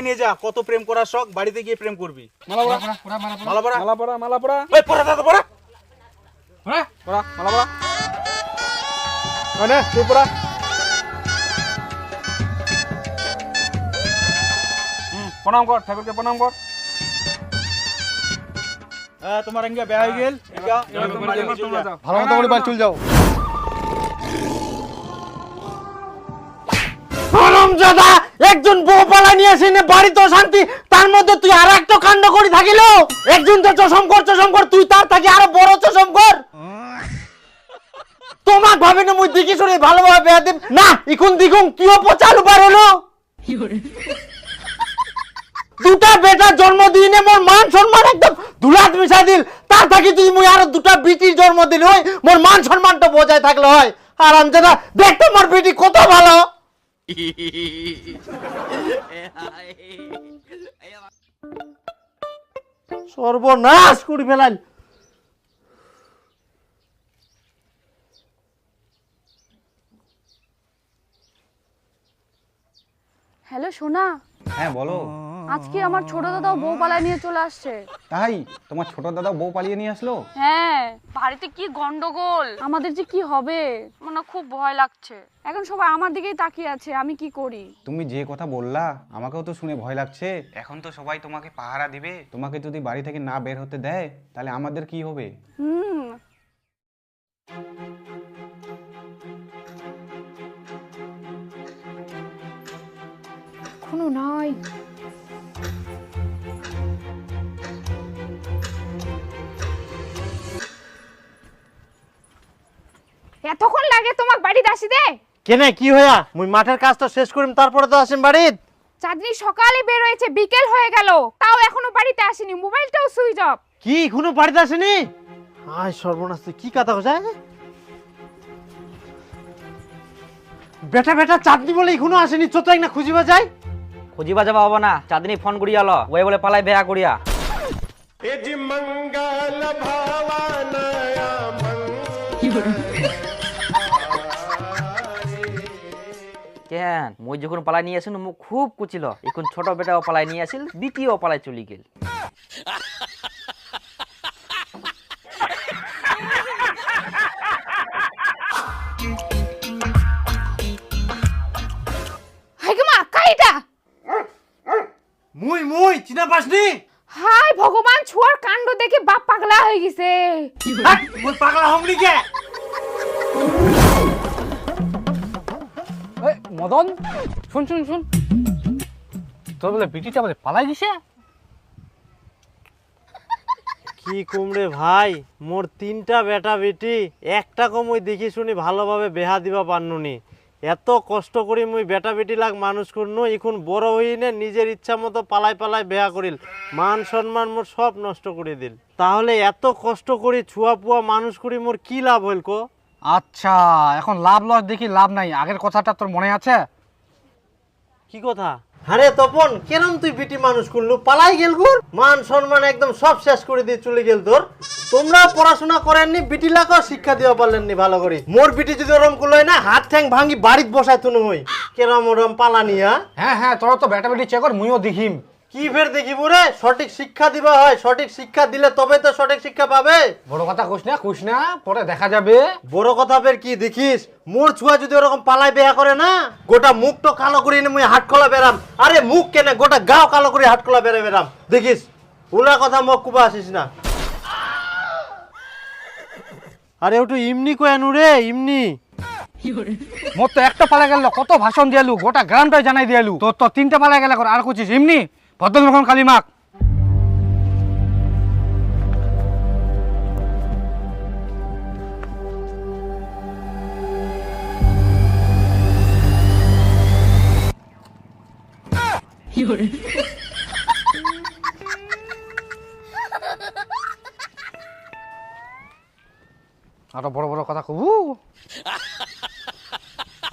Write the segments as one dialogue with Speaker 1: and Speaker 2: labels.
Speaker 1: নিয়ে যা, কত প্রেম করার শখ, বাড়িতে গিয়ে প্রেম করবি।
Speaker 2: মালা পড়া
Speaker 1: মালা পরা,
Speaker 2: মালা পড়া মালা পড়া
Speaker 1: এই পরা দাদা পরা।
Speaker 2: পড়া পড়া মালা পড়া মানে তুই পড়া। প্রণাম কর, ঠাকুরকে প্রণাম কর।
Speaker 1: তোমার ইঙ্গা বিয়া হয়ে গেল, ইঙ্গা
Speaker 2: ভালো মতো করে বাড়ি চল যাও।
Speaker 3: হারামজাদা, একজন বউ পালা নিয়ে আসি না বাড়ি তো শান্তি, তার মধ্যে তুই আর একটা কাণ্ড করি থাকিল। একজন তো চশম কর, তুই তার থাকি আরো বড় চশম কর। তোমাক ভাবে না মুই দেখি শুনে ভালোভাবে বেয়া দেব না, এখন দেখুন কিও পচালু বার হলো। দুটা বেটার জন্ম দিনে মোর মান সম্মান একদম ধুলাত মিশা দিল, তার থাকি তুই মুই আরো দুটা বিটির জন্ম দিল হয়, মোর মান সম্মানটা বজায় থাকলে হয়। হারামজাদা, দেখ তো মোর বিটি কত ভালো। সর্বনাশ করে ফেলাল।
Speaker 4: হ্যালো সোনা,
Speaker 5: হ্যাঁ বলো।
Speaker 4: আজকে আমার ছোট দাদাও বউ পালায় নিয়ে চলে আসছে।
Speaker 5: তাই তোমার ছোট দাদা বউ পালিয়ে নিয়ে আসলো?
Speaker 4: হ্যাঁ, বাড়িতে কি গন্ডগোল, আমাদের যে কি হবে মনে খুব ভয় লাগছে। এখন সবাই আমার দিকেই তাকিয়ে আছে, আমি কি করি?
Speaker 5: তুমি যে কথা বললা আমাকেও তো শুনে ভয় লাগছে। এখন তো সবাই তোমাকে পাহারা দিবে, তোমাকে যদি বাড়ি থেকে না বের হতে দেয় তাহলে আমাদের কি হবে?
Speaker 4: হুম, এখনো নাই। এতক্ষণ লাগে তোমাক বাড়িতে আসি দে?
Speaker 3: কেনে কি হইয়া? মুই মাঠের কাজটা শেষ করিম, তারপরে তো আসিম বাড়িত।
Speaker 4: চাঁদনি সকালে বের হয়েছে, বিকেল হয়ে গেল, তাও এখনো বাড়িতে আসেনি, মোবাইলটাও সুইচ অফ।
Speaker 3: কি এখনো বাড়িতে আসেনি? আয় সর্বনাশ, তুই কি কথা কইছ? বেটা চাঁদনি বলে এখনো আসেনি, চত এক না খুঁজিবা যায়।
Speaker 6: খুঁজিবা যাবা হব না, চাঁদনি ফোন করিয়া ল, ওই বলে পালাই বেয়া করিয়া। কেন মই যখন পালাই নিয়ে আসিল মোক খুব কুচিল, এখন ছোট বেটাও পালাই নিয়ে আসিল, দ্বিতীয় পালাই চলি গেল।
Speaker 4: হাই মা, কাইটা
Speaker 3: মুই চিনা পাসনি?
Speaker 4: হাই ভগবান, ছুয়ার কাণ্ড দেখে বাপ পাগলা হয়ে গেছে।
Speaker 3: মুই পাগলা হমনি কে?
Speaker 2: মদন শুন শুন শুন, তোর বলে বিটিটা বলে পালাই দিছে।
Speaker 3: কি কুমড়ে ভাই, মোর তিনটা বেটা বেটি, একটা কমই দেখি শুনি ভালোভাবে বেহা দিবা পারনুনি। এত কষ্ট করি মুই বেটা বেটি লাগ মানুষ করনু, এখন বড় হইনে নিজের ইচ্ছা মতো পালাই বেহা করিল, মান সম্মান মোর সব নষ্ট করে দিল। তাহলে এত কষ্ট করি ছুয়া পুয়া মানুষ করি মোর কি লাভ হইল কো?
Speaker 2: আচ্ছা, এখন লাভ লস দেখি লাভ নাই, আগের কথাটা তোর মনে আছে?
Speaker 3: কি কথা? আরে তপন, কেরম তুই বিটি মানুষ করলু, পালাই গেল গুর, মান সম্মান একদম সব শেষ করে দিয়ে চলে গেল তোর। তোমরা পড়াশোনা করেননি, বিটি লাগাও শিক্ষা দেওয়া পারলেননি ভালো করে। মোর বিটি যদি ওরম করলো না, হাত ঠ্যাং ভাঙি বাড়িতে বসায় তুনু হই। কেরম ওরম পালানিয়া?
Speaker 2: হ্যাঁ তোরা তো বেটা বেটি চেক কর, মুইও দেখিম।
Speaker 3: কি ফের দেখিব রে? সঠিক শিক্ষা দিবা হয়, সঠিক শিক্ষা দিলে তবে তো সঠিক শিক্ষা পাবে।
Speaker 2: বড় কথা কইস না, পরে দেখা যাবে।
Speaker 3: বড় কথা ফের কি দেখিস? মোর ছুয়া যদি ওরকম পালাই বেয়া করে না, গোটা মুখ তো কালো করে মুই হাট খোলা বেরাম। আরে মুখ কেনে, গোটা গাও কালো করে হাট খোলা বেরাম। দেখিস, উলা কথা মুখ কুবা আসিস না। আরে ওটু ইমনি কয়ানু রে, ইমনি।
Speaker 2: মোর তো একটা পালা গেল, কত ভাষণ দিয়ালু, গোটা গ্রামটাই জানাই দিয়ালু। তোর তো তিনটা পালা গেল, আর কুচিস এমনি ভদ্রমখন খালি মাক। আরো বড় বড় কথা কবু।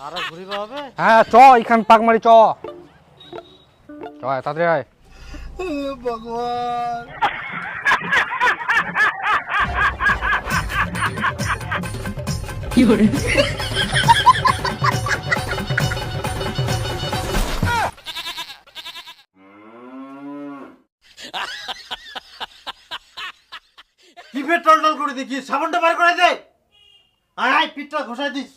Speaker 3: আরো ঘুরিবা হবে?
Speaker 2: হ্যাঁ চ, এখান পাক মারি চ, তাড়াতাড়ি আয়। ভগবান।
Speaker 3: কি ফের টলটল করে দেখি সাবানটা বার করে দে আয় আয় পিঠটা ঘষাই দিস